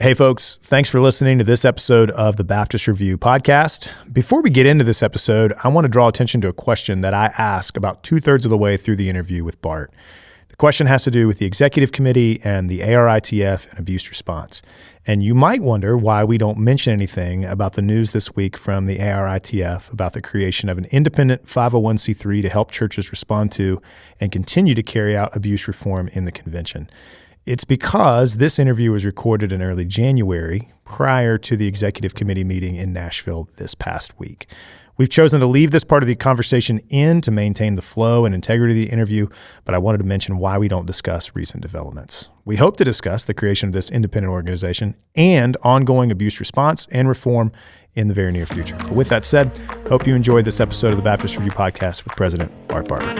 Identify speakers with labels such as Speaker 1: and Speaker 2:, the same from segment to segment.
Speaker 1: Hey folks, thanks for listening to this episode of the Baptist Review podcast. Before we get into this episode, I want to draw attention to a question that I ask about 2/3 of the way through the interview with Bart. The question has to do with the executive committee and the ARITF and abuse response. And you might wonder why we don't mention anything about the news this week from the ARITF about the creation of an independent 501c3 to help churches respond to and continue to carry out abuse reform in the convention. It's because this interview was recorded in early January, prior to the executive committee meeting in Nashville this past week. We've chosen to leave this part of the conversation in to maintain the flow and integrity of the interview, but I wanted to mention why we don't discuss recent developments. We hope to discuss the creation of this independent organization and ongoing abuse response and reform in the very near future. But with that said, hope you enjoyed this episode of the Baptist Review podcast with President Bart Barber.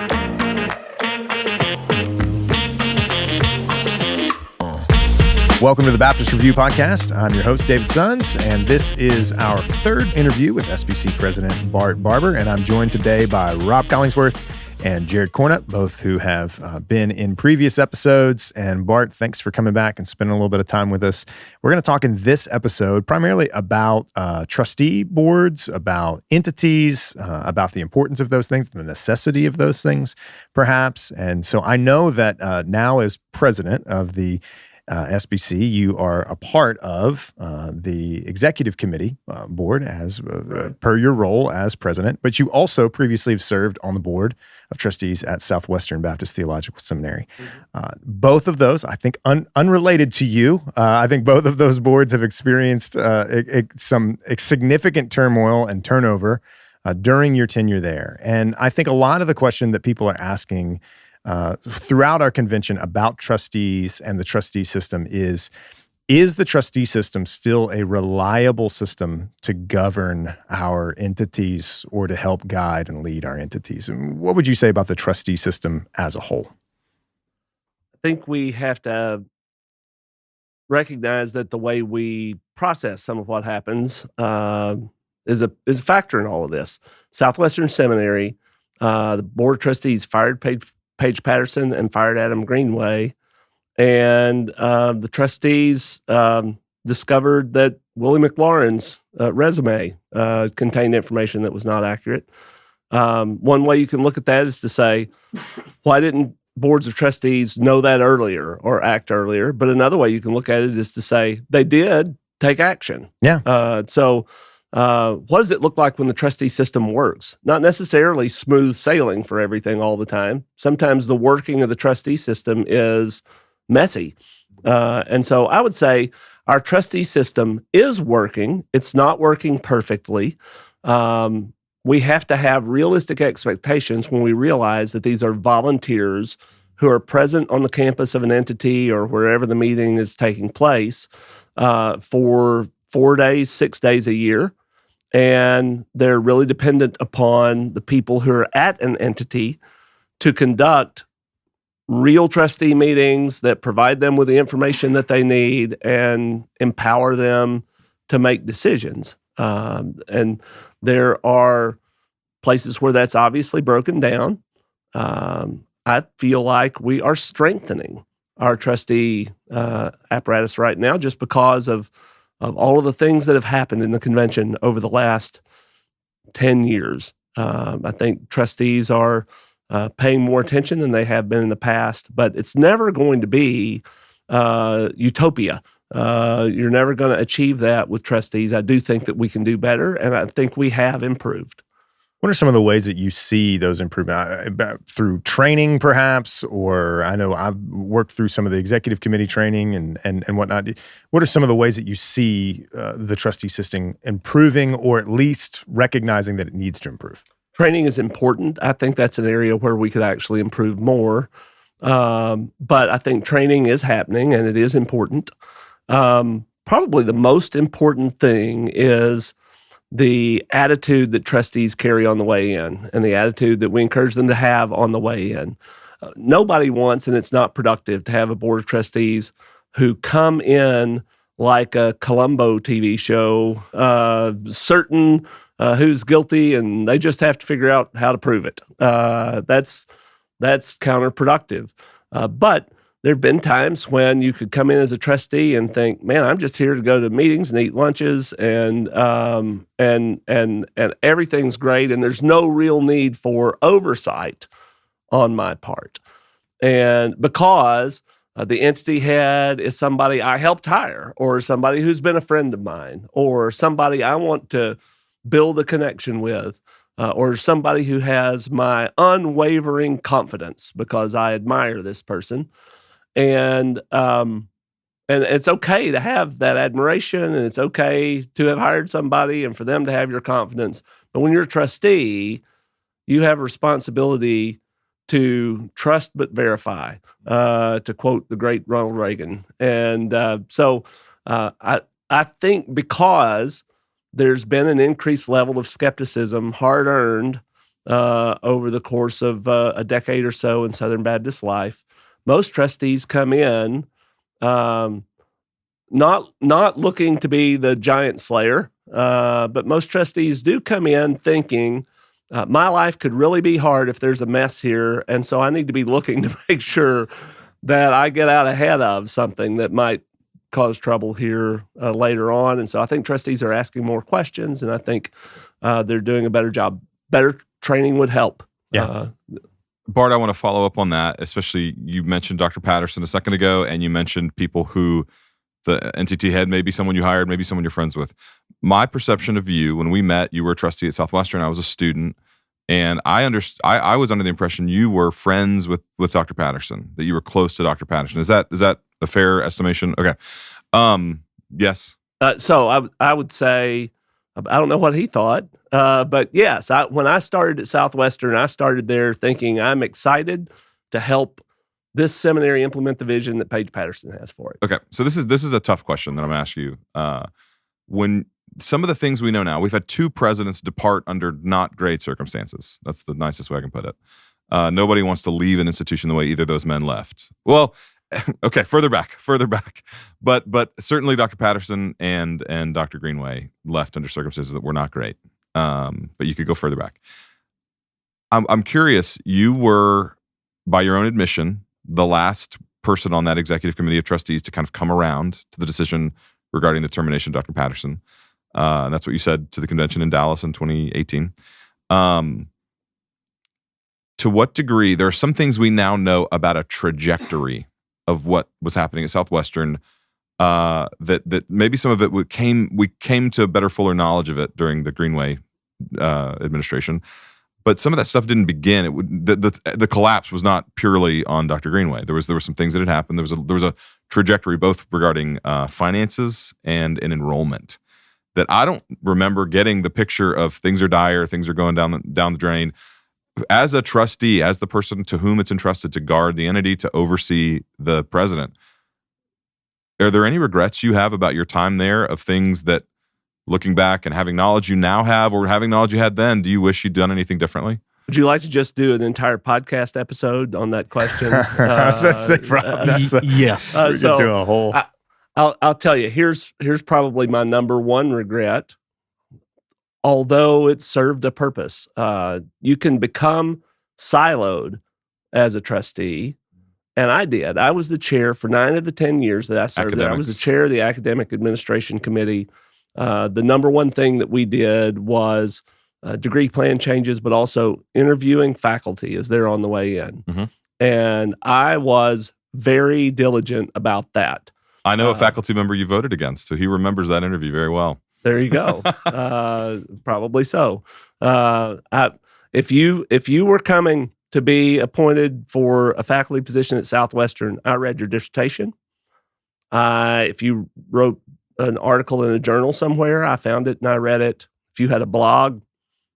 Speaker 1: Welcome to the Baptist Review podcast. I'm your host, David Sons, and this is our third interview with SBC President Bart Barber, and I'm joined today by Rob Collingsworth and Jared Cornutt, both who have been in previous episodes. And Bart, thanks for coming back and spending a little bit of time with us. We're going to talk in this episode primarily about trustee boards, about entities, about the importance of those things, the necessity of those things, perhaps. And so I know that now as president of the SBC, you are a part of the executive committee board as per your role as president, but you also previously have served on the board of trustees at Southwestern Baptist Theological Seminary. Both of those, I think, unrelated to you, I think both of those boards have experienced some significant turmoil and turnover during your tenure there. And I think a lot of the question that people are asking throughout our convention about trustees and the trustee system is the trustee system still a reliable system to govern our entities or to help guide and lead our entities? And what would you say about the trustee system as a whole?
Speaker 2: I think we have to recognize that the way we process some of what happens is a factor in all of this. Southwestern Seminary, the board of trustees fired Paige Patterson and fired Adam Greenway, and the trustees discovered that Willie McLaurin's resume contained information that was not accurate. One way you can look at that is to say, why didn't boards of trustees know that earlier or act earlier? But another way you can look at it is to say, they did take action.
Speaker 1: Yeah.
Speaker 2: What does it look like when the trustee system works? Not necessarily smooth sailing for everything all the time. Sometimes the working of the trustee system is messy. And so I would say our trustee system is working. It's not working perfectly. We have to have realistic expectations when we realize that these are volunteers who are present on the campus of an entity or wherever the meeting is taking place for 4 days, 6 days a year. And they're really dependent upon the people who are at an entity to conduct real trustee meetings that provide them with the information that they need and empower them to make decisions. And there are places where that's obviously broken down. I feel like we are strengthening our trustee apparatus right now just because of all of the things that have happened in the convention over the last 10 years. I think trustees are paying more attention than they have been in the past, but it's never going to be utopia. You're never going to achieve that with trustees. I do think that we can do better, and I think we have improved.
Speaker 1: What are some of the ways that you see those improvements? Through training, perhaps, or I know I've worked through some of the executive committee training and whatnot. What are some of the ways that you see the trustee system improving, or at least recognizing that it needs to improve?
Speaker 2: Training is important. I think that's an area where we could actually improve more. But I think training is happening, and it is important. Probably the most important thing is the attitude that trustees carry on the way in and the attitude that we encourage them to have on the way in. Nobody wants, and it's not productive, to have a board of trustees who come in like a Columbo TV show, certain who's guilty, and they just have to figure out how to prove it. That's counterproductive. But there've been times when you could come in as a trustee and think, man, I'm just here to go to meetings and eat lunches and everything's great. And there's no real need for oversight on my part. And because the entity head is somebody I helped hire, or somebody who's been a friend of mine, or somebody I want to build a connection with, or somebody who has my unwavering confidence because I admire this person. And it's okay to have that admiration, and it's okay to have hired somebody and for them to have your confidence. But when you're a trustee, you have a responsibility to trust but verify, to quote the great Ronald Reagan. And so I think because there's been an increased level of skepticism, hard-earned, over the course of a decade or so in Southern Baptist life, most trustees come in not looking to be the giant slayer, but most trustees do come in thinking, my life could really be hard if there's a mess here, and so I need to be looking to make sure that I get out ahead of something that might cause trouble here later on. And so I think trustees are asking more questions, and I think they're doing a better job. Better training would help.
Speaker 1: Yeah.
Speaker 3: Bart, I want to follow up on that, especially you mentioned Dr. Patterson a second ago, and you mentioned people who the entity head may be someone you hired, maybe someone you're friends with. My perception of you, when we met, you were a trustee at Southwestern, I was a student, and I was under the impression you were friends with Dr. Patterson, that you were close to Dr. Patterson. Is that a fair estimation? Okay. Yes.
Speaker 2: So I would say, I don't know what he thought, but yes, when I started at Southwestern, I started there thinking I'm excited to help this seminary implement the vision that Paige Patterson has for it.
Speaker 3: Okay, so this is a tough question that I'm going to ask you. When some of the things we know now, we've had 2 presidents depart under not great circumstances. That's the nicest way I can put it. Nobody wants to leave an institution the way either of those men left. Well, okay, further back. But certainly Dr. Patterson and Dr. Greenway left under circumstances that were not great. But you could go further back. I'm curious, you were, by your own admission, the last person on that executive committee of trustees to kind of come around to the decision regarding the termination of Dr. Patterson. And that's what you said to the convention in Dallas in 2018. To what degree, there are some things we now know about a trajectory of what was happening at Southwestern, that maybe some of it we came to a better, fuller knowledge of it during the Greenway administration. But some of that stuff didn't begin. The collapse was not purely on Dr. Greenway. There were some things that had happened. There was a trajectory both regarding finances and an enrollment that I don't remember getting the picture of things are dire, things are going down the drain. As a trustee, as the person to whom it's entrusted to guard the entity, to oversee the president, are there any regrets you have about your time there of things that, looking back and having knowledge you now have, or having knowledge you had then, do you wish you'd done anything differently?
Speaker 2: Would you like to just do an entire podcast episode on that question?
Speaker 1: I was about to say, Rob,
Speaker 4: yes.
Speaker 1: We could do a whole.
Speaker 2: I'll tell you. Here's probably my number one regret. Although it served a purpose, you can become siloed as a trustee, and I did. I was the chair for 9 of the 10 years that I served there. I was the chair of the Academic Administration Committee. The number one thing that we did was degree plan changes, but also interviewing faculty as they're on the way in.
Speaker 3: Mm-hmm.
Speaker 2: And I was very diligent about that.
Speaker 3: I know a faculty member you voted against, so he remembers that interview very well.
Speaker 2: There you go. Probably so. If you were coming to be appointed for a faculty position at Southwestern, I read your dissertation. If you wrote an article in a journal somewhere, I found it and I read it. If you had a blog,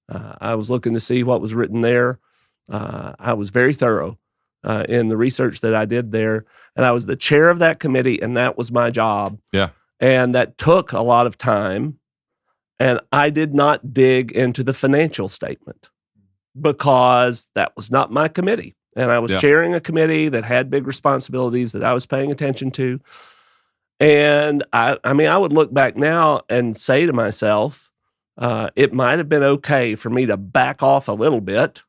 Speaker 2: I was looking to see what was written there. I was very thorough in the research that I did there. And I was the chair of that committee, and that was my job.
Speaker 3: Yeah.
Speaker 2: And that took a lot of time. And I did not dig into the financial statement because that was not my committee. And I was chairing a committee that had big responsibilities that I was paying attention to. And I mean, I would look back now and say to myself, it might have been okay for me to back off a little bit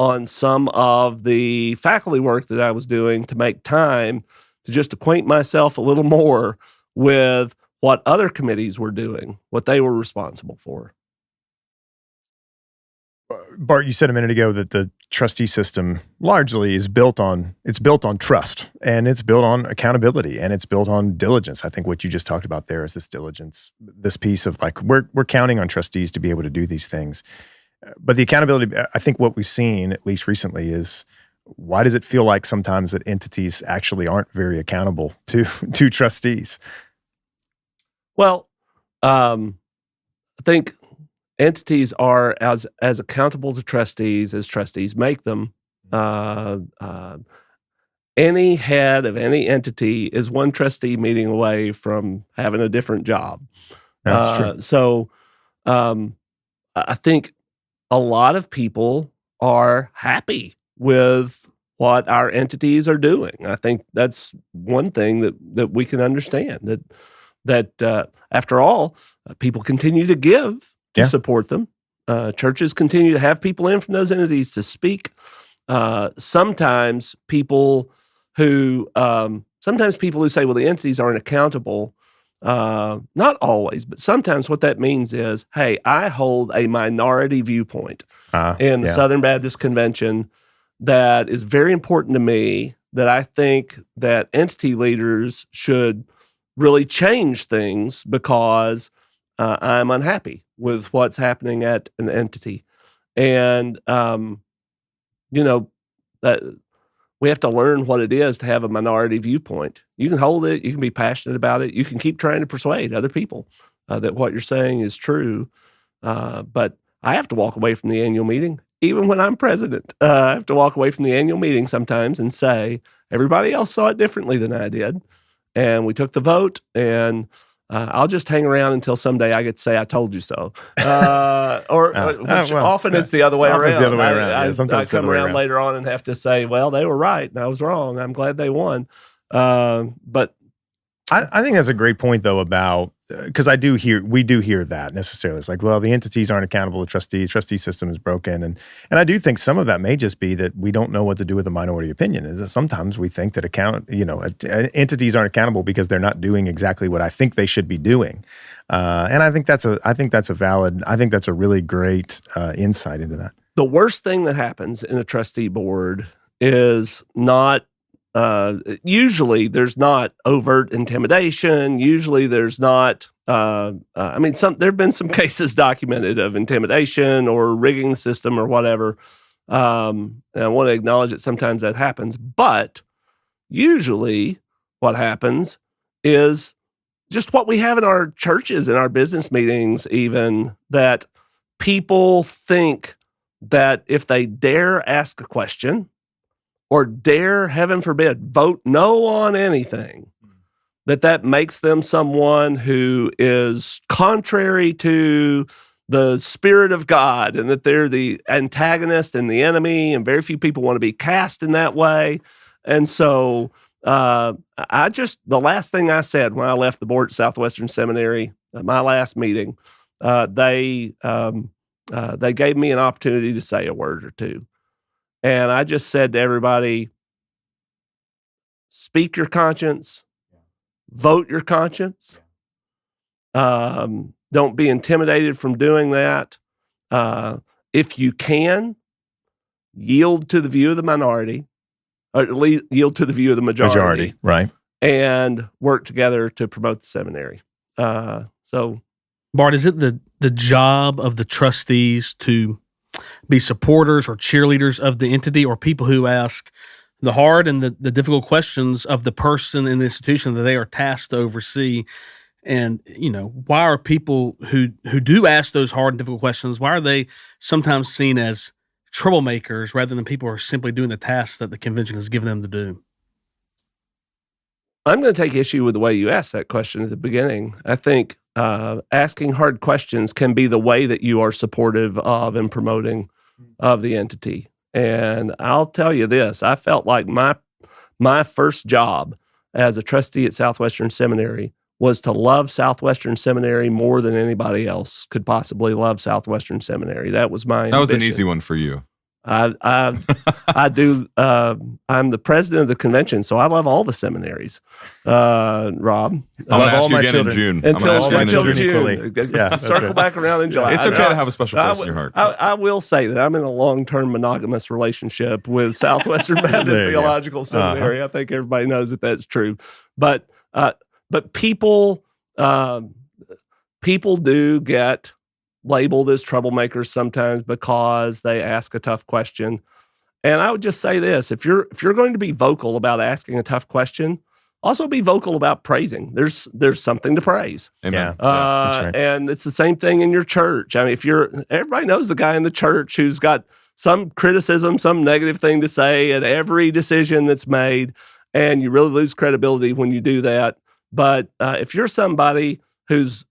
Speaker 2: on some of the faculty work that I was doing to make time to just acquaint myself a little more with what other committees were doing, what they were responsible for.
Speaker 1: Bart, you said a minute ago that the trustee system largely is built on trust, and it's built on accountability, and it's built on diligence. I think what you just talked about there is this diligence, this piece of like we're counting on trustees to be able to do these things. But the accountability, I think what we've seen, at least recently, is why does it feel like sometimes that entities actually aren't very accountable to trustees?
Speaker 2: Well, I think entities are as accountable to trustees as trustees make them. Any head of any entity is one trustee meeting away from having a different job.
Speaker 1: That's true.
Speaker 2: So I think a lot of people are happy with what our entities are doing. I think that's one thing that we can understand, that after all, people continue to give to support them. Churches continue to have people in from those entities to speak. Sometimes people who say, well, the entities aren't accountable. Not always, but sometimes what that means is, hey, I hold a minority viewpoint in the Southern Baptist Convention that is very important to me, that I think that entity leaders should really change things because I'm unhappy with what's happening at an entity. And, we have to learn what it is to have a minority viewpoint. You can hold it. You can be passionate about it. You can keep trying to persuade other people that what you're saying is true. But I have to walk away from the annual meeting, even when I'm president. I have to walk away from the annual meeting sometimes and say, everybody else saw it differently than I did. And we took the vote, and I'll just hang around until someday I get to say, I told you so. Often it's the other way around.
Speaker 1: It's the other way around.
Speaker 2: Sometimes I come around later on and have to say, well, they were right and I was wrong. I'm glad they won. But
Speaker 1: I think that's a great point, though, about because we do hear that necessarily. It's like, well, the entities aren't accountable to trustees. Trustee system is broken, and I do think some of that may just be that we don't know what to do with a minority opinion. Is that sometimes we think that entities aren't accountable because they're not doing exactly what I think they should be doing, and I think that's a really great insight into that.
Speaker 2: The worst thing that happens in a trustee board is not. Usually there's not overt intimidation. Usually there's not, there have been some cases documented of intimidation or rigging the system or whatever. And I want to acknowledge that sometimes that happens, but usually what happens is just what we have in our churches, in our business meetings, even, that people think that if they dare ask a question, or dare, heaven forbid, vote no on anything, that makes them someone who is contrary to the Spirit of God, and that they're the antagonist and the enemy, and very few people want to be cast in that way. And so the last thing I said when I left the board at Southwestern Seminary, my last meeting, they gave me an opportunity to say a word or two. And I just said to everybody, speak your conscience, vote your conscience. Don't be intimidated from doing that. If you can, yield to the view of the minority, or at least yield to the view of the majority.
Speaker 1: Right.
Speaker 2: And work together to promote the seminary. So,
Speaker 4: Bart, is it the job of the trustees to be supporters or cheerleaders of the entity, or people who ask the hard and the difficult questions of the person in the institution that they are tasked to oversee? And, why are people who do ask those hard and difficult questions, why are they sometimes seen as troublemakers rather than people who are simply doing the tasks that the convention has given them to do?
Speaker 2: I'm going to take issue with the way you asked that question at the beginning. I think asking hard questions can be the way that you are supportive of and promoting of the entity. And I'll tell you this, I felt like my first job as a trustee at Southwestern Seminary was to love Southwestern Seminary more than anybody else could possibly love Southwestern Seminary. That was my ambition.
Speaker 3: That was an easy one for you.
Speaker 2: I do. I'm the president of the convention, so I love all the seminaries. Rob,
Speaker 3: I'm gonna ask you again in June.
Speaker 2: until June.
Speaker 1: equally. Yeah,
Speaker 2: Circle
Speaker 1: right.
Speaker 2: back around in July.
Speaker 3: It's okay to have a special place in your heart.
Speaker 2: I will say that I'm in a long-term monogamous relationship with Southwestern Baptist
Speaker 1: There you go.
Speaker 2: Theological Seminary. I think everybody knows that that's true. But people do get labeled as troublemakers sometimes because they ask a tough question. And I would just say this: if you're going to be vocal about asking a tough question, also be vocal about praising. There's something to praise.
Speaker 3: Amen.
Speaker 1: That's right.
Speaker 2: And it's the same thing in your church. I mean, everybody knows the guy in the church who's got some criticism, some negative thing to say at every decision that's made, and you really lose credibility when you do that. But if you're somebody who's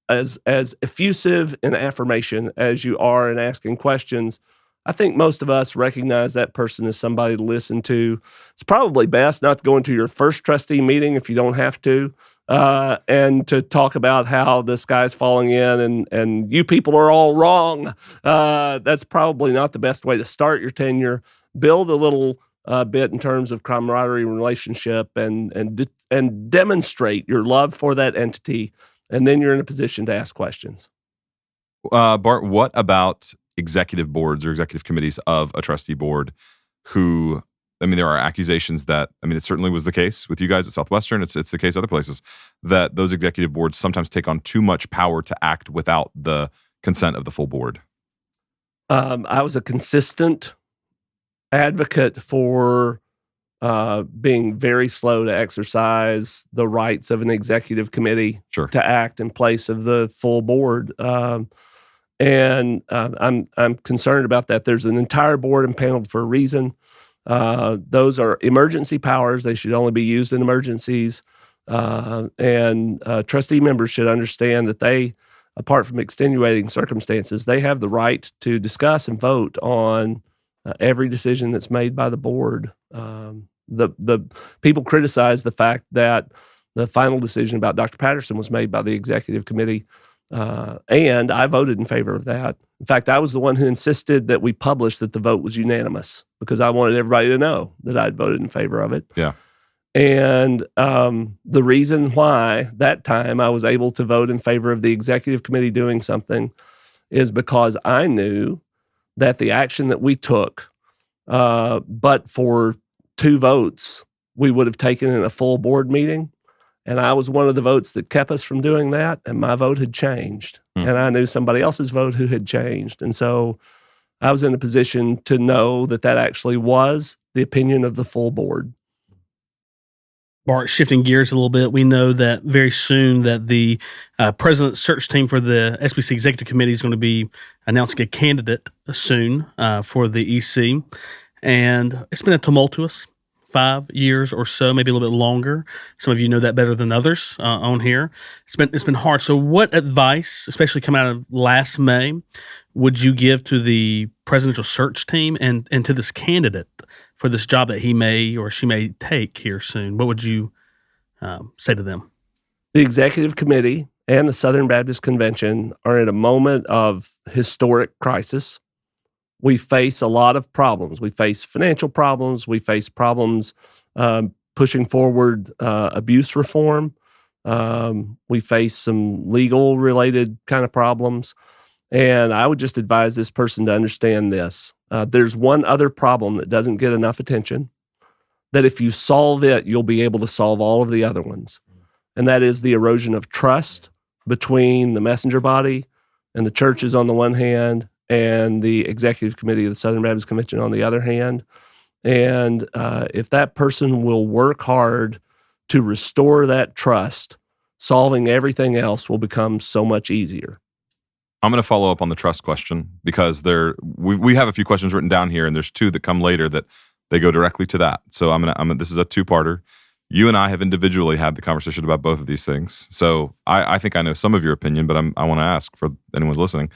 Speaker 2: as effusive in affirmation as you are in asking questions, I think most of us recognize that person as somebody to listen to. It's probably best not to go into your first trustee meeting if you don't have to, and to talk about how the sky's falling in and you people are all wrong. That's probably not the best way to start your tenure. Build a little bit in terms of camaraderie relationship and demonstrate your love for that entity, and then you're in a position to ask questions.
Speaker 3: Bart, what about executive boards or executive committees of a trustee board who, I mean, there are accusations that, I mean, it certainly was the case with you guys at Southwestern. It's the case other places, that those executive boards sometimes take on too much power to act without the consent of the full board.
Speaker 2: I was a consistent advocate for being very slow to exercise the rights of an executive committee
Speaker 3: Sure.
Speaker 2: to act in place of the full board. And I'm concerned about that. There's an entire board impaneled for a reason. Those are emergency powers. They should only be used in emergencies. And trustee members should understand that they, apart from extenuating circumstances, they have the right to discuss and vote on every decision that's made by the board. The people criticize the fact that the final decision about Dr. Patterson was made by the executive committee, and I voted in favor of that. In fact, I was the one who insisted that we publish that the vote was unanimous because I wanted everybody to know that I'd voted in favor of it.
Speaker 3: Yeah.
Speaker 2: And the reason why that time I was able to vote in favor of the executive committee doing something is because I knew that the action that we took, but for 2 votes, we would have taken in a full board meeting. And I was one of the votes that kept us from doing that, and my vote had changed. And I knew somebody else's vote who had changed. And so I was in a position to know that that actually was the opinion of the full board.
Speaker 4: Bart, shifting gears a little bit, we know that very soon that the president's search team for the SBC Executive Committee is going to be announcing a candidate soon for the EC. And it's been a tumultuous 5 years or so, maybe a little bit longer. Some of you know that better than others on here. It's been hard. So what advice, especially coming out of last May, would you give to the presidential search team and to this candidate for this job that he may or she may take here soon? What would you say to them?
Speaker 2: The executive committee and the Southern Baptist Convention are at a moment of historic crisis. We face a lot of problems. We face financial problems. We face problems pushing forward abuse reform. We face some legal-related kind of problems. And I would just advise this person to understand this. There's one other problem that doesn't get enough attention, that if you solve it, you'll be able to solve all of the other ones. And that is the erosion of trust between the messenger body and the churches on the one hand, and the executive committee of the Southern Baptist Convention on the other hand. And if that person will work hard to restore that trust, solving everything else will become so much easier.
Speaker 3: I'm going to follow up on the trust question because we have a few questions written down here, and there's 2 that come later that they go directly to that. So this is a 2-parter. You and I have individually had the conversation about both of these things. So I think I know some of your opinion, but I want to ask for anyone listening.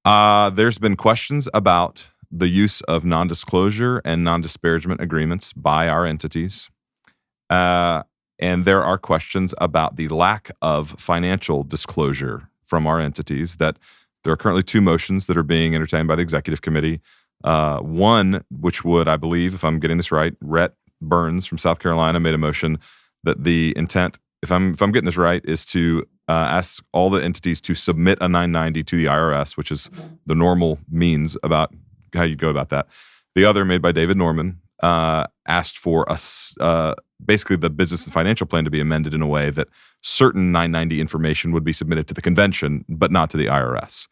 Speaker 3: There's been questions about the use of non-disclosure and non-disparagement agreements by our entities. And there are questions about the lack of financial disclosure from our entities that There are currently 2 motions that are being entertained by the executive committee. One, which would, I believe, if I'm getting this right, Rhett Burns from South Carolina made a motion that the intent, if I'm getting this right, is to ask all the entities to submit a 990 to the IRS, which is the normal means about how you go about that. The other, made by David Norman, asked for basically the business and financial plan to be amended in a way that certain 990 information would be submitted to the convention, but not to the IRS.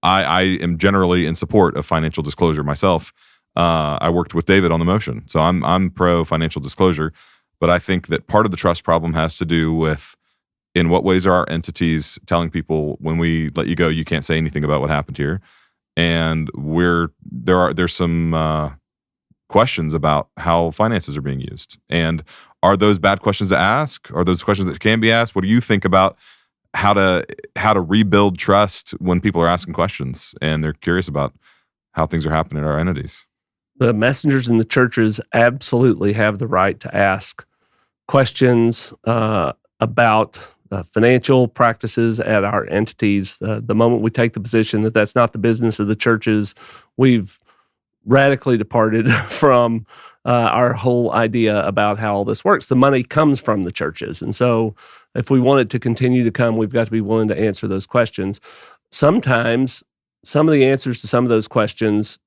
Speaker 3: I am generally in support of financial disclosure myself. I worked with David on the motion, so I'm pro financial disclosure. But I think that part of the trust problem has to do with, in what ways are our entities telling people, when we let you go, you can't say anything about what happened here, and there's some questions about how finances are being used. And are those bad questions to ask? Are those questions that can be asked? What do you think about how to rebuild trust when people are asking questions and they're curious about how things are happening at our entities?
Speaker 2: The messengers in the churches absolutely have the right to ask questions about financial practices at our entities. The moment we take the position that that's not the business of the churches, we've radically departed from our whole idea about how all this works. The money comes from the churches. And so if we want it to continue to come, we've got to be willing to answer those questions. Sometimes some of the answers to some of those questions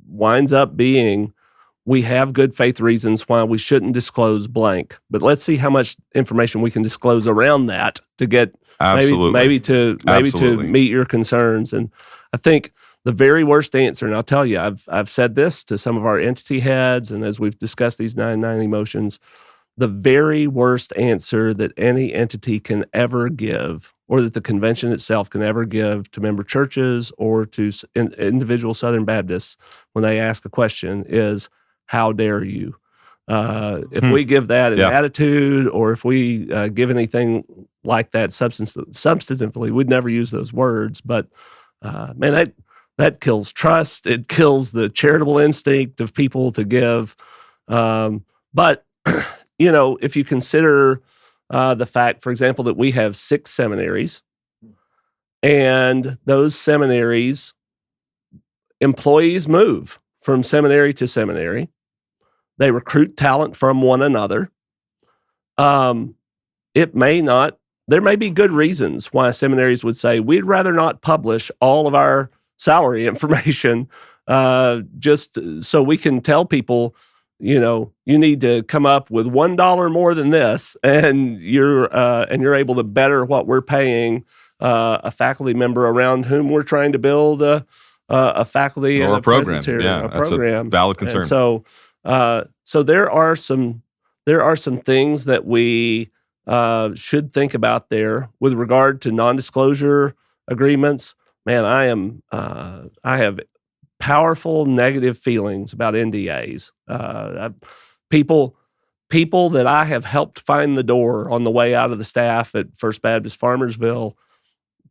Speaker 2: winds up being, we have good faith reasons why we shouldn't disclose blank, but let's see how much information we can disclose around that to get maybe to meet your concerns. And I think the very worst answer, and I'll tell you, I've said this to some of our entity heads, and as we've discussed these 990 motions, the very worst answer that any entity can ever give, or that the convention itself can ever give to member churches or to individual Southern Baptists when they ask a question, is, how dare you? If we give that an attitude, or if we give anything like that substantively, we'd never use those words. But man, that kills trust. It kills the charitable instinct of people to give. But if you consider the fact, for example, that we have 6 seminaries, and those seminaries, employees move from seminary to seminary. They recruit talent from one another. There may be good reasons why seminaries would say, we'd rather not publish all of our salary information just so we can tell people, you need to come up with $1 more than this, and you're able to better what we're paying a faculty member around whom we're trying to build a faculty
Speaker 3: or
Speaker 2: and
Speaker 3: a program.
Speaker 2: Here,
Speaker 3: yeah,
Speaker 2: a
Speaker 3: that's
Speaker 2: program.
Speaker 3: A valid concern.
Speaker 2: And so there are some things that we should think about there with regard to non-disclosure agreements. Man, I have powerful negative feelings about NDAs. People that I have helped find the door on the way out of the staff at First Baptist Farmersville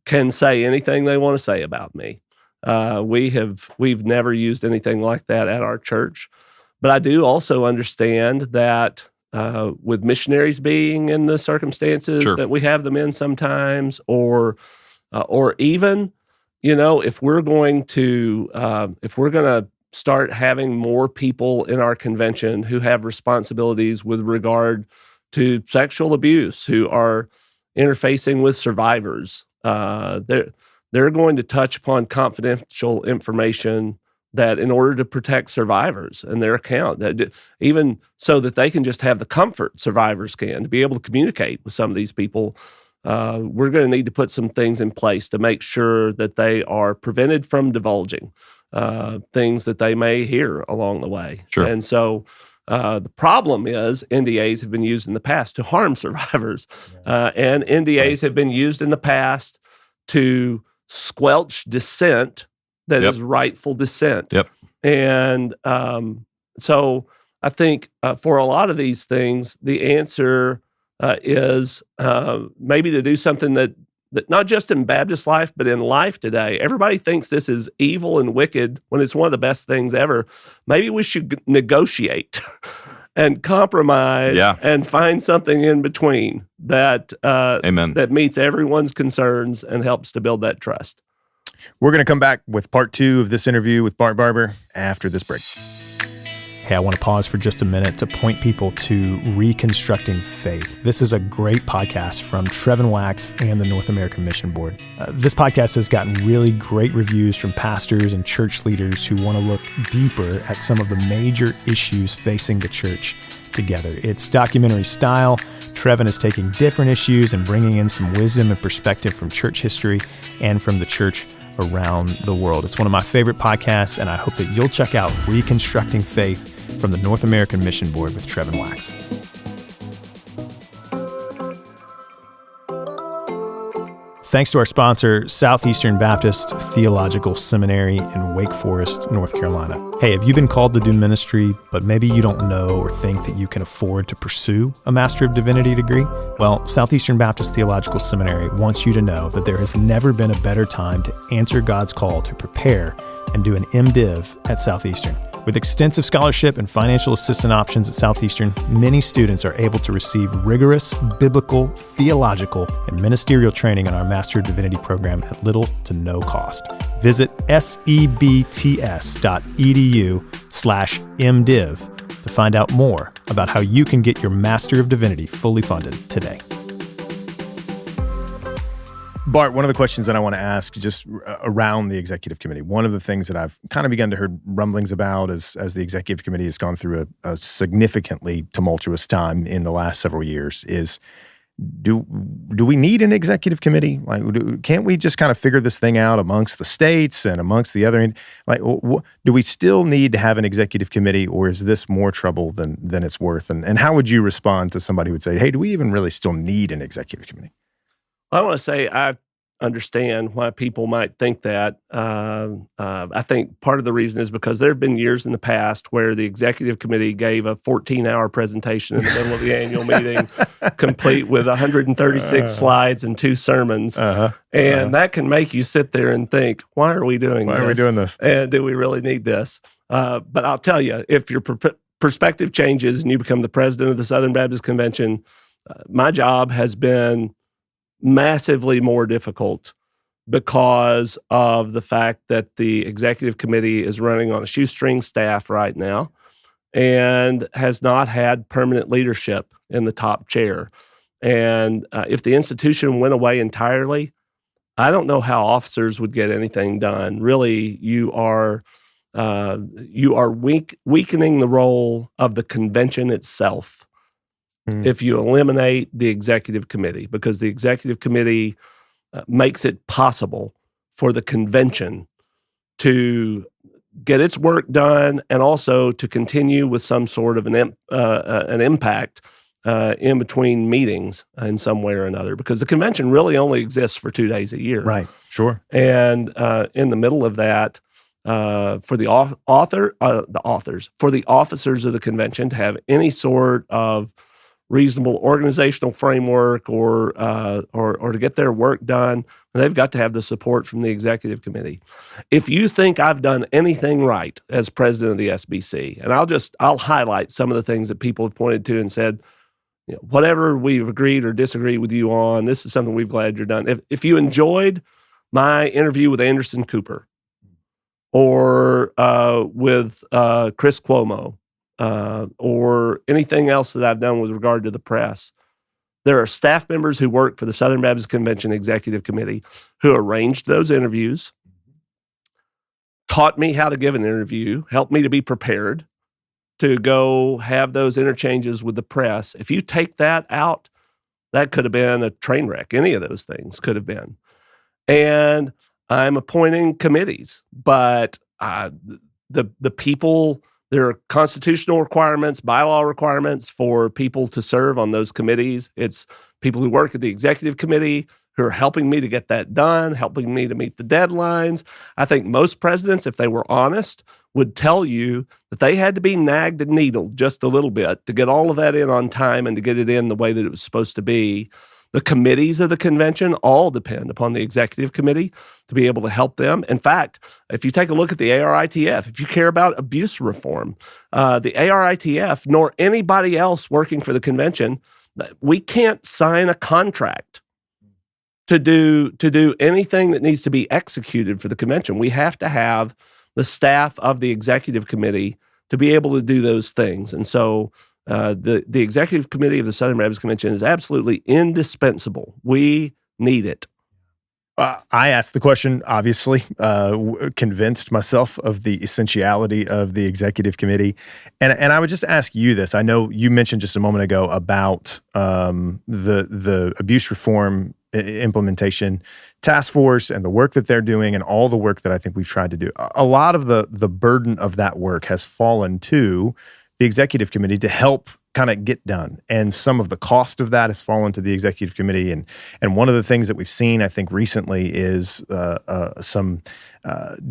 Speaker 2: can say anything they want to say about me. We've never used anything like that at our church. But I do also understand that with missionaries being in the circumstances that we have them in sometimes, or even, if we're going to start having more people in our convention who have responsibilities with regard to sexual abuse, who are interfacing with survivors, they're going to touch upon confidential information that, in order to protect survivors and their account, that even so that they can just have the comfort survivors can to be able to communicate with some of these people, we're going to need to put some things in place to make sure that they are prevented from divulging things that they may hear along the way.
Speaker 3: Sure.
Speaker 2: And so the problem is NDAs have been used in the past to harm survivors, and NDAs have been used in the past to squelch dissent that is rightful dissent.
Speaker 3: Yep.
Speaker 2: And so I think for a lot of these things, the answer is maybe to do something that not just in Baptist life, but in life today. Everybody thinks this is evil and wicked when it's one of the best things ever. Maybe we should negotiate and compromise and find something in between that
Speaker 3: Amen.
Speaker 2: that meets everyone's concerns and helps to build that trust.
Speaker 1: We're going to come back with part 2 of this interview with Bart Barber after this break. Hey, I want to pause for just a minute to point people to Reconstructing Faith. This is a great podcast from Trevin Wax and the North American Mission Board. This podcast has gotten really great reviews from pastors and church leaders who want to look deeper at some of the major issues facing the church together. It's documentary style. Trevin is taking different issues and bringing in some wisdom and perspective from church history and from the church around the world. It's one of my favorite podcasts, and I hope that you'll check out Reconstructing Faith from the North American Mission Board with Trevin Wax. Thanks to our sponsor, Southeastern Baptist Theological Seminary in Wake Forest, North Carolina. Hey, have you been called to do ministry, but maybe you don't know or think that you can afford to pursue a Master of Divinity degree? Well, Southeastern Baptist Theological Seminary wants you to know that there has never been a better time to answer God's call to prepare and do an MDiv at Southeastern. With extensive scholarship and financial assistance options at Southeastern, many students are able to receive rigorous biblical, theological, and ministerial training in our Master of Divinity program at little to no cost. Visit sebts.edu/MDiv to find out more about how you can get your Master of Divinity fully funded today. Bart, one of the questions that I want to ask just around the executive committee, one of the things that I've kind of begun to hear rumblings about as the executive committee has gone through a significantly tumultuous time in the last several years is, do we need an executive committee? Like, can't we just kind of figure this thing out amongst the states and amongst the other? Like, do we still need to have an executive committee, or is this more trouble than it's worth? And how would you respond to somebody who would say, hey, do we even really still need an executive committee?
Speaker 2: I want to say I understand why people might think that. I think part of the reason is because there have been years in the past where the executive committee gave a 14-hour presentation in the middle of the annual meeting, complete with 136 slides and 2 sermons. That can make you sit there and think, why are we doing this?
Speaker 1: Why are we doing this?
Speaker 2: And do we really need this? But I'll tell you, if your perspective changes and you become the president of the Southern Baptist Convention, my job has been massively more difficult because of the fact that the executive committee is running on a shoestring staff right now and has not had permanent leadership in the top chair. And if the institution went away entirely, I don't know how officers would get anything done. Really, you are weakening the role of the convention itself if you eliminate the executive committee, because the executive committee makes it possible for the convention to get its work done and also to continue with some sort of an impact in between meetings in some way or another, because the convention really only exists for 2 days a year.
Speaker 1: Right, sure.
Speaker 2: And in the middle of that, for the officers of the convention to have any sort of reasonable organizational framework or to get their work done, they've got to have the support from the executive committee. If you think I've done anything right as president of the SBC, and I'll highlight some of the things that people have pointed to and said, whatever we've agreed or disagreed with you on, this is something we're glad you're done. If you enjoyed my interview with Anderson Cooper or with Chris Cuomo, or anything else that I've done with regard to the press, there are staff members who work for the Southern Baptist Convention Executive Committee who arranged those interviews, taught me how to give an interview, helped me to be prepared to go have those interchanges with the press. If you take that out, that could have been a train wreck. Any of those things could have been. And I'm appointing committees, but the people... There are constitutional requirements, bylaw requirements for people to serve on those committees. It's people who work at the executive committee who are helping me to get that done, helping me to meet the deadlines. I think most presidents, if they were honest, would tell you that they had to be nagged and needled just a little bit to get all of that in on time and to get it in the way that it was supposed to be. The committees of the convention all depend upon the executive committee to be able to help them. In fact, if you take a look at the ARITF, if you care about abuse reform, the ARITF nor anybody else working for the convention, we can't sign a contract to do anything that needs to be executed for the convention. We have to have the staff of the executive committee to be able to do those things. And so the executive committee of the Southern Baptist Convention is absolutely indispensable. We need it.
Speaker 1: I asked the question, obviously, convinced myself of the essentiality of the executive committee. And I would just ask you this. I know you mentioned just a moment ago about the abuse reform implementation task force and the work that they're doing and all the work that I think we've tried to do. A lot of the burden of that work has fallen to the executive committee to help kind of get done. And some of the cost of that has fallen to the executive committee. And one of the things that we've seen, I think, recently is some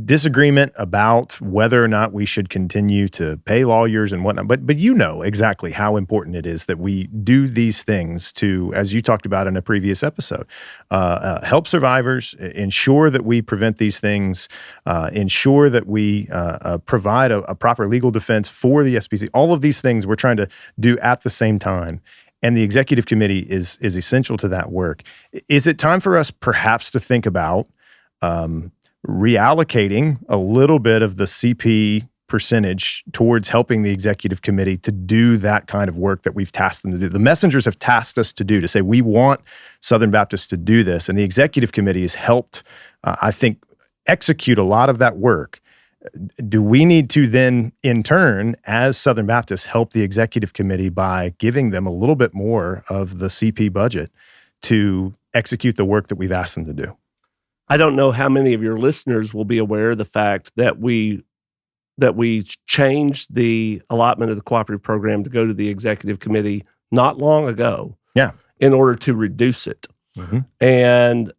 Speaker 1: disagreement about whether or not we should continue to pay lawyers and whatnot. But you know exactly how important it is that we do these things to, as you talked about in a previous episode, help survivors, ensure that we prevent these things, ensure that we provide a proper legal defense for the SBC. All of these things we're trying to do at the same time. And the executive committee is essential to that work. Is it time for us perhaps to think about reallocating a little bit of the CP percentage towards helping the executive committee to do that kind of work that we've tasked them to do? The messengers have tasked us to say, we want Southern Baptists to do this. And the executive committee has helped, I think, execute a lot of that work. Do we need to then, in turn, as Southern Baptists, help the executive committee by giving them a little bit more of the CP budget to execute the work that we've asked them to do?
Speaker 2: I don't know how many of your listeners will be aware of the fact that we changed the allotment of the cooperative program to go to the executive committee not long ago.
Speaker 1: Yeah.
Speaker 2: In order to reduce it. Mm-hmm. And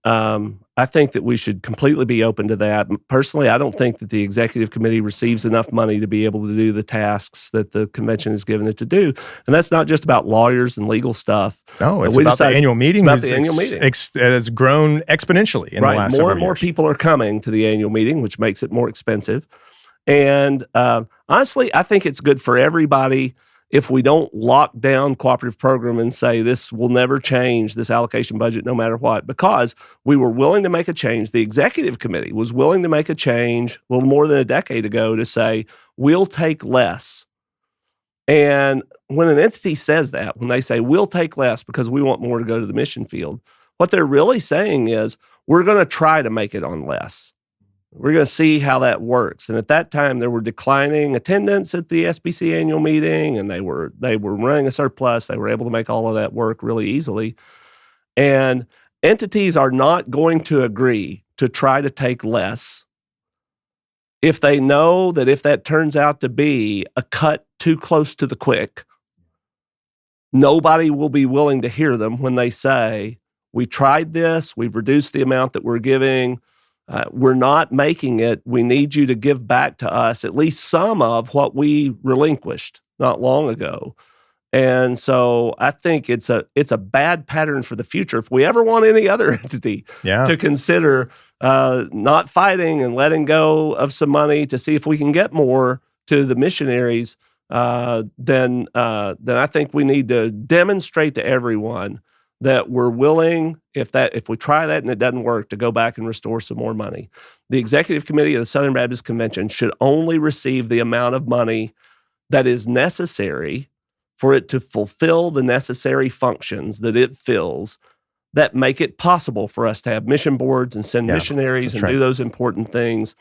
Speaker 2: I think that we should completely be open to that. Personally, I don't think that the executive committee receives enough money to be able to do the tasks that the convention has given it to do. And that's not just about lawyers and legal stuff.
Speaker 1: No, it's about the annual meeting. It's about the annual meeting. It's grown exponentially in the last several years.
Speaker 2: More and more people are coming to the annual meeting, which makes it more expensive. And honestly, I think it's good for everybody if we don't lock down cooperative program and say this will never change, this allocation budget, no matter what, because we were willing to make a change. The executive committee was willing to make a change a little more than a decade ago to say, we'll take less. And when an entity says that, when they say, we'll take less because we want more to go to the mission field, what they're really saying is, we're going to try to make it on less. We're going to see how that works. And at that time, there were declining attendance at the SBC annual meeting, and they were running a surplus. They were able to make all of that work really easily. And entities are not going to agree to try to take less if they know that if that turns out to be a cut too close to the quick, nobody will be willing to hear them when they say, we tried this, we've reduced the amount that we're giving, we're not making it. We need you to give back to us at least some of what we relinquished not long ago. And so I think it's a bad pattern for the future. If we ever want any other entity to consider not fighting and letting go of some money to see if we can get more to the missionaries, then I think we need to demonstrate to everyone that we're willing, if we try that and it doesn't work, to go back and restore some more money. The Executive Committee of the Southern Baptist Convention should only receive the amount of money that is necessary for it to fulfill the necessary functions that it fills that make it possible for us to have mission boards and send missionaries and do those important things.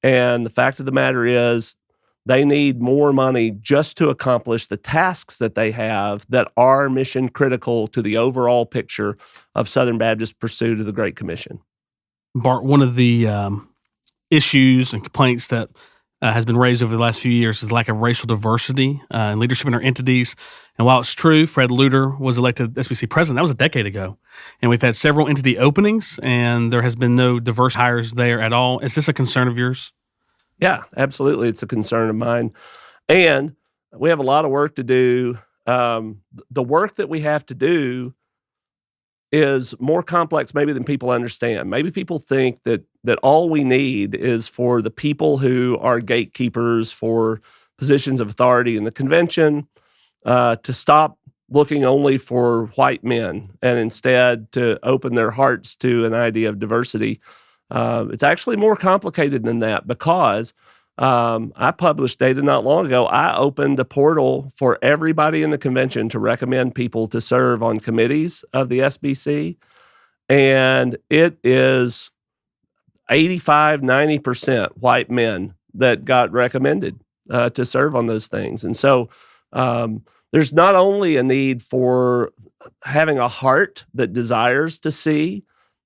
Speaker 2: And the fact of the matter is, they need more money just to accomplish the tasks that they have that are mission critical to the overall picture of Southern Baptist pursuit of the Great Commission.
Speaker 4: Bart, one of the issues and complaints that has been raised over the last few years is lack of racial diversity in leadership in our entities. And while it's true, Fred Luter was elected SBC president, that was a decade ago. And we've had several entity openings, and there has been no diverse hires there at all. Is this a concern of yours?
Speaker 2: Yeah, absolutely. It's a concern of mine. And we have a lot of work to do. The work that we have to do is more complex maybe than people understand. Maybe people think that all we need is for the people who are gatekeepers for positions of authority in the convention to stop looking only for white men and instead to open their hearts to an idea of diversity. It's actually more complicated than that because I published data not long ago. I opened a portal for everybody in the convention to recommend people to serve on committees of the SBC. And it is 85, 90% white men that got recommended to serve on those things. And so there's not only a need for having a heart that desires to see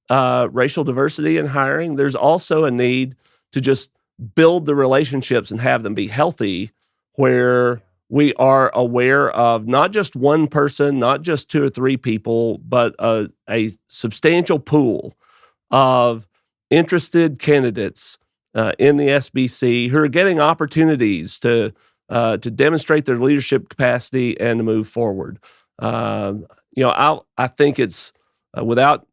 Speaker 2: racial diversity in hiring, there's also a need to just build the relationships and have them be healthy, where we are aware of not just one person, not just 2 or 3 people, but a substantial pool of interested candidates in the SBC who are getting opportunities to demonstrate their leadership capacity and to move forward. I think it's without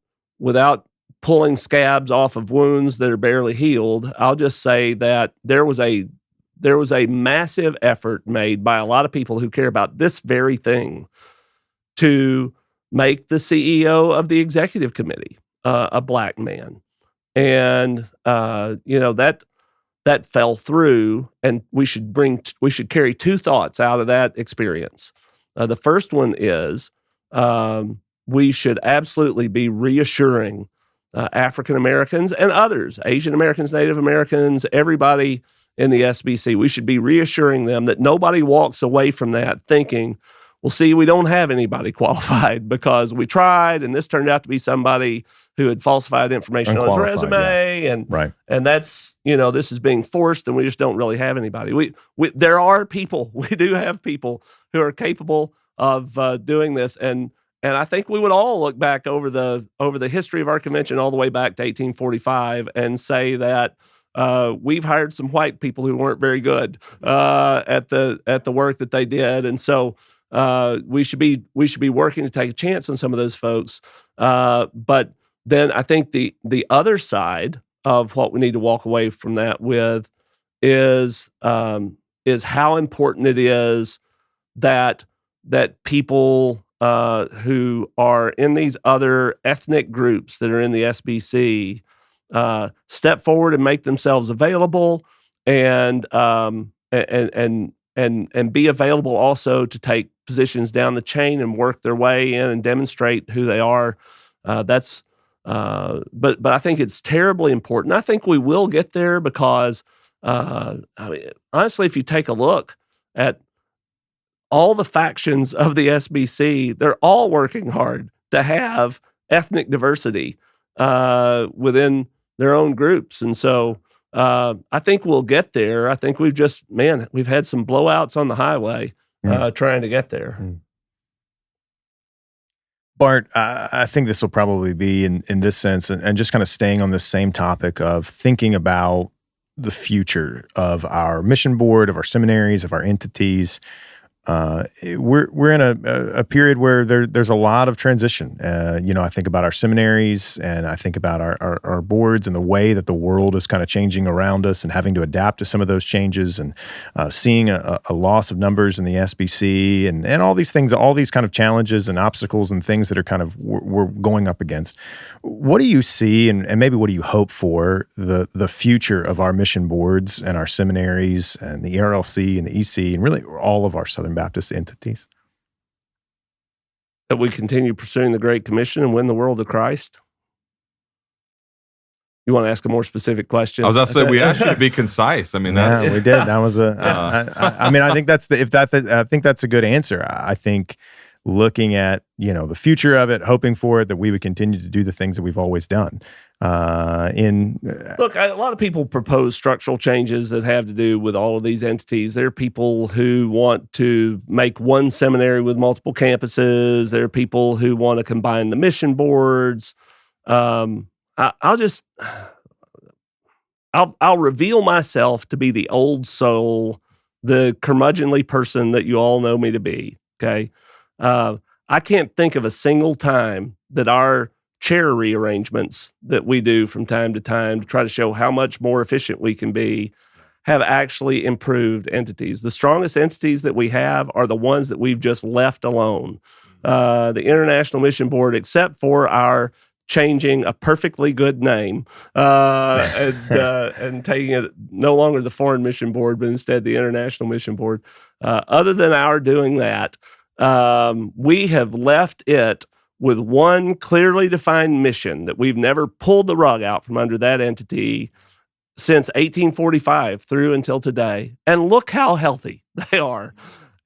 Speaker 2: pulling scabs off of wounds that are barely healed, I'll just say that there was a massive effort made by a lot of people who care about this very thing to make the CEO of the executive committee a black man. And that fell through, and we should carry 2 thoughts out of that experience. The first one is we should absolutely be reassuring African Americans and others, Asian Americans, Native Americans, everybody in the SBC. We should be reassuring them that nobody walks away from that thinking, well, see, we don't have anybody qualified because we tried, and this turned out to be somebody who had falsified information on his resume, and that's, this is being forced, and we just don't really have anybody. There are people, we do have people who are capable of doing this, and I think we would all look back over the history of our convention all the way back to 1845 and say that we've hired some white people who weren't very good at the work that they did, and so we should be working to take a chance on some of those folks. But then I think the other side of what we need to walk away from that with is how important it is that people who are in these other ethnic groups that are in the SBC step forward and make themselves available, and be available also to take positions down the chain and work their way in and demonstrate who they are. But I think it's terribly important. I think we will get there because, honestly, if you take a look at all the factions of the SBC, they're all working hard to have ethnic diversity within their own groups. And so I think we'll get there. I think we've had some blowouts on the highway trying to get there.
Speaker 1: Bart, I think this will probably be in this sense, and just kind of staying on the same topic of thinking about the future of our mission board, of our seminaries, of our entities. We're in a period where there's a lot of transition. I think about our seminaries, and I think about our boards and the way that the world is kind of changing around us and having to adapt to some of those changes, and seeing a loss of numbers in the SBC and all these things, all these kind of challenges and obstacles and things that are kind of we're going up against. What do you see, and maybe what do you hope for the future of our mission boards and our seminaries and the ERLC and the EC and really all of our Southern Baptist entities?
Speaker 2: That we continue pursuing the Great Commission and win the world to Christ? You want to ask a more specific question?
Speaker 3: I was going to say, we asked you to be concise. I mean, that's...
Speaker 1: Yeah, we did. That was I think that's a good answer. I think looking at, the future of it, hoping for it, that we would continue to do the things that we've always done.
Speaker 2: Look, a lot of people propose structural changes that have to do with all of these entities. There are people who want to make one seminary with multiple campuses. There are people who want to combine the mission boards. I'll reveal myself to be the old soul, the curmudgeonly person that you all know me to be. Okay. I can't think of a single time that our chair rearrangements that we do from time to time to try to show how much more efficient we can be have actually improved entities. The strongest entities that we have are the ones that we've just left alone. The International Mission Board, except for our changing a perfectly good name and taking it no longer the Foreign Mission Board, but instead the International Mission Board. Other than our doing that, we have left it with one clearly defined mission that we've never pulled the rug out from under that entity since 1845 through until today. And look how healthy they are.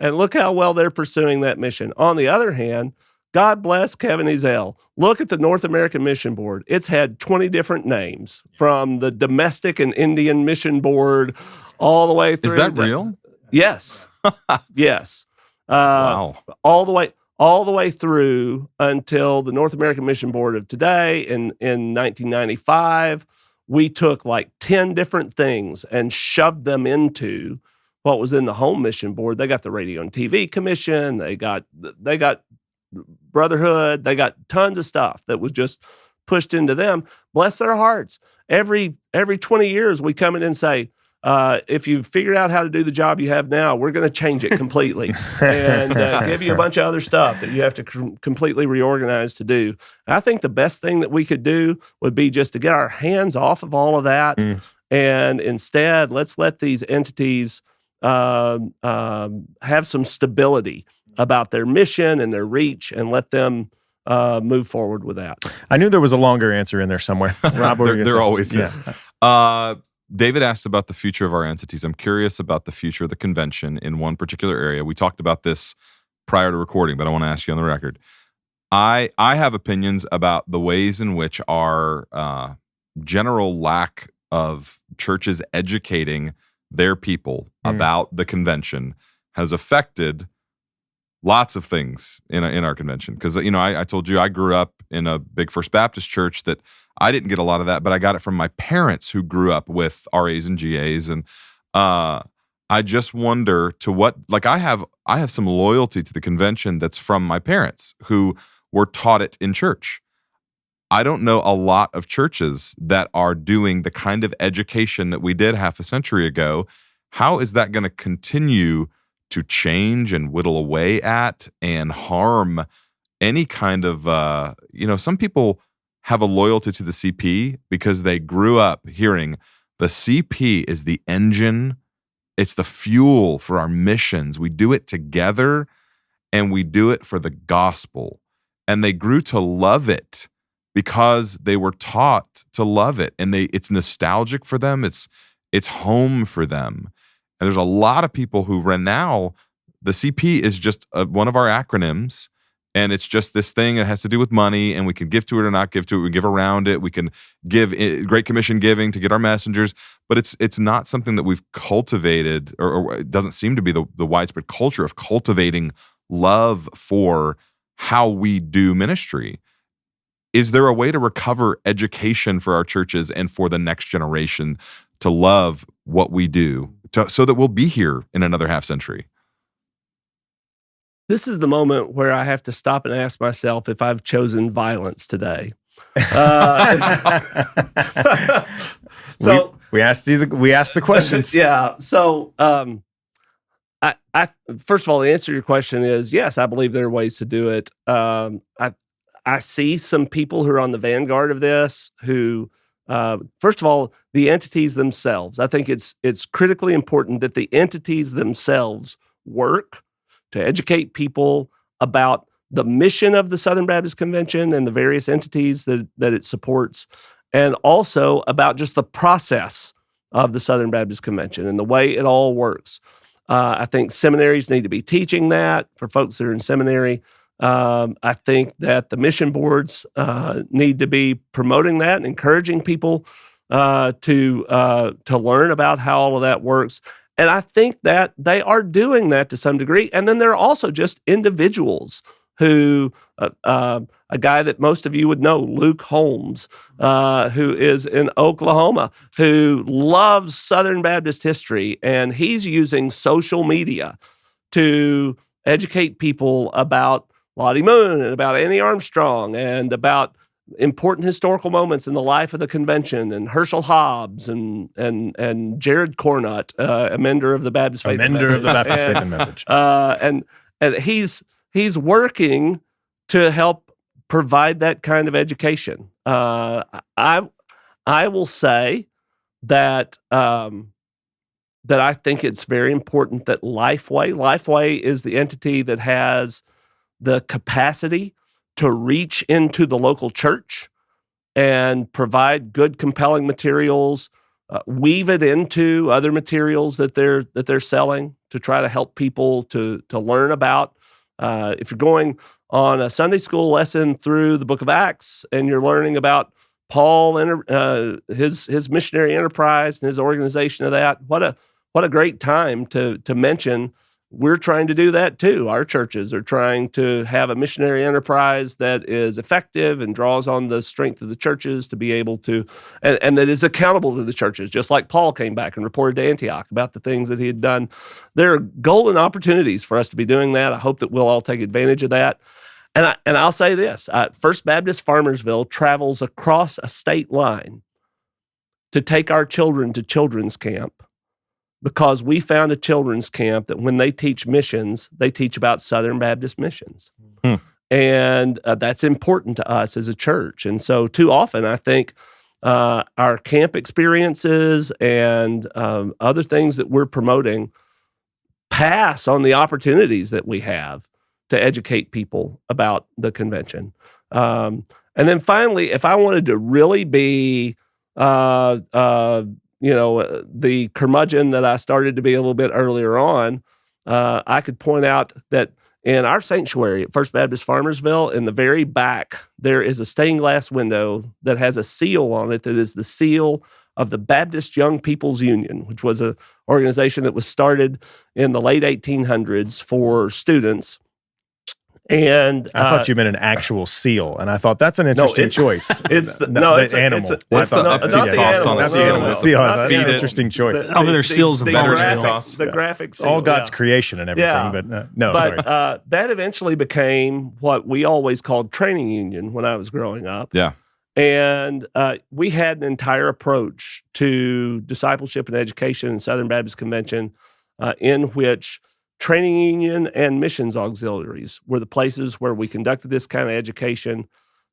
Speaker 2: And look how well they're pursuing that mission. On the other hand, God bless Kevin Ezell. Look at the North American Mission Board. It's had 20 different names, from the Domestic and Indian Mission Board all the way through.
Speaker 3: Is that real?
Speaker 2: Yes. Yes.
Speaker 3: Wow.
Speaker 2: All the way through until the North American Mission Board of today. In 1995, we took like 10 different things and shoved them into what was in the Home Mission Board. They got the Radio and TV Commission. They got Brotherhood. They got tons of stuff that was just pushed into them. Bless their hearts. Every 20 years, we come in and say, if you've figured out how to do the job you have now, we're going to change it completely and give you a bunch of other stuff that you have to completely reorganize to do. I think the best thing that we could do would be just to get our hands off of all of that. And instead, let's let these entities have some stability about their mission and their reach, and let them move forward with that.
Speaker 1: I knew there was a longer answer in there somewhere. Rob,
Speaker 3: there always is. David asked about the future of our entities. I'm curious about the future of the convention in one particular area. We talked about this prior to recording, but I want to ask you on the record. I have opinions about the ways in which our general lack of churches educating their people about the convention has affected lots of things in our convention. Because, I told you I grew up in a big First Baptist church that I didn't get a lot of that, but I got it from my parents who grew up with RAs and GAs. And I just wonder to what, like I have some loyalty to the convention that's from my parents who were taught it in church. I don't know a lot of churches that are doing the kind of education that we did half a century ago. How is that going to continue to change and whittle away at and harm any kind of, some people have a loyalty to the CP because they grew up hearing the CP is the engine. It's the fuel for our missions. We do it together and we do it for the gospel. And they grew to love it because they were taught to love it. And it's nostalgic for them. It's home for them. And there's a lot of people who now, the CP is just one of our acronyms. And it's just this thing that has to do with money, and we can give to it or not give to it. We give around it. We can give Great Commission giving to get our messengers, but it's not something that we've cultivated, or it doesn't seem to be the widespread culture of cultivating love for how we do ministry. Is there a way to recover education for our churches and for the next generation to love what we do, so that we'll be here in another half century?
Speaker 2: This is the moment where I have to stop and ask myself if I've chosen violence today. So
Speaker 1: we asked the questions.
Speaker 2: Yeah. So I first of all, the answer to your question is yes. I believe there are ways to do it. I see some people who are on the vanguard of this. Who, first of all, the entities themselves. I think it's critically important that the entities themselves work to educate people about the mission of the Southern Baptist Convention and the various entities that it supports, and also about just the process of the Southern Baptist Convention and the way it all works. I think seminaries need to be teaching that for folks that are in seminary. I think that the mission boards need to be promoting that and encouraging people to learn about how all of that works. And I think that they are doing that to some degree. And then there are also just individuals who, a guy that most of you would know, Luke Holmes, who is in Oklahoma, who loves Southern Baptist history, and he's using social media to educate people about Lottie Moon and about Annie Armstrong and about important historical moments in the life of the convention, and Herschel Hobbs and Jared Cornutt, a mender of the Baptist Faith and Message. And he's working to help provide that kind of education. I will say that I think it's very important that Lifeway is the entity that has the capacity to reach into the local church and provide good, compelling materials, weave it into other materials that they're selling to try to help people to learn about. If you're going on a Sunday school lesson through the book of Acts and you're learning about Paul and his missionary enterprise and his organization of that, what a great time to mention. We're trying to do that too. Our churches are trying to have a missionary enterprise that is effective and draws on the strength of the churches to be able to, and that is accountable to the churches, just like Paul came back and reported to Antioch about the things that he had done. There are golden opportunities for us to be doing that. I hope that we'll all take advantage of that. And I'll say this, First Baptist Farmersville travels across a state line to take our children to children's camp, because we found a children's camp that when they teach missions, they teach about Southern Baptist missions. And that's important to us as a church. And so too often, I think our camp experiences and other things that we're promoting pass on the opportunities that we have to educate people about the convention. And then finally, if I wanted to really be the curmudgeon that I started to be a little bit earlier on, I could point out that in our sanctuary at First Baptist Farmersville, in the very back, there is a stained glass window that has a seal on it that is the seal of the Baptist Young People's Union, which was an organization that was started in the late 1800s for students. And
Speaker 1: I thought you meant an actual seal, and I thought that's an interesting choice.
Speaker 2: It's the
Speaker 1: animal.
Speaker 2: Not the animal.
Speaker 1: That's the seal. That's an interesting choice.
Speaker 4: There's seals in
Speaker 2: the graphics.
Speaker 1: All God's creation and everything, but no.
Speaker 2: But that eventually became what we always called training union when I was growing up.
Speaker 3: Yeah.
Speaker 2: And we had an entire approach to discipleship and education in Southern Baptist Convention in which training union and missions auxiliaries were the places where we conducted this kind of education.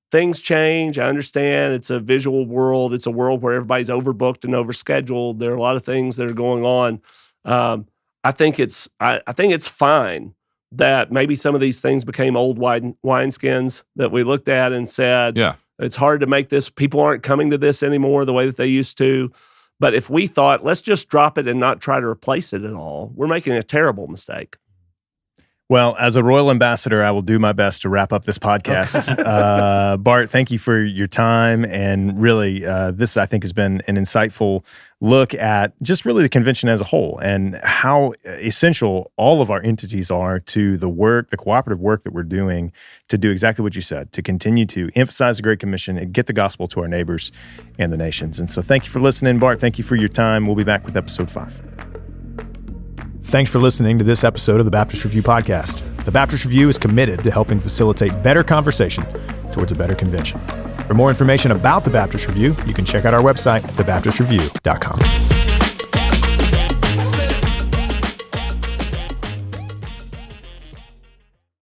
Speaker 2: Things change. I understand it's a visual world. It's a world where everybody's overbooked and overscheduled. There are a lot of things that are going on. I think it's fine that maybe some of these things became old wineskins that we looked at and said, it's hard to make this. People aren't coming to this anymore the way that they used to. But if we thought, let's just drop it and not try to replace it at all, we're making a terrible mistake.
Speaker 1: Well, as a royal ambassador, I will do my best to wrap up this podcast. Bart, thank you for your time. And really, this, I think, has been an insightful look at just really the convention as a whole and how essential all of our entities are to the work, the cooperative work that we're doing to do exactly what you said, to continue to emphasize the Great Commission and get the gospel to our neighbors and the nations. And so thank you for listening, Bart. Thank you for your time. We'll be back with episode 5. Thanks for listening to this episode of the Baptist Review Podcast. The Baptist Review is committed to helping facilitate better conversation towards a better convention. For more information about the Baptist Review, you can check out our website, thebaptistreview.com.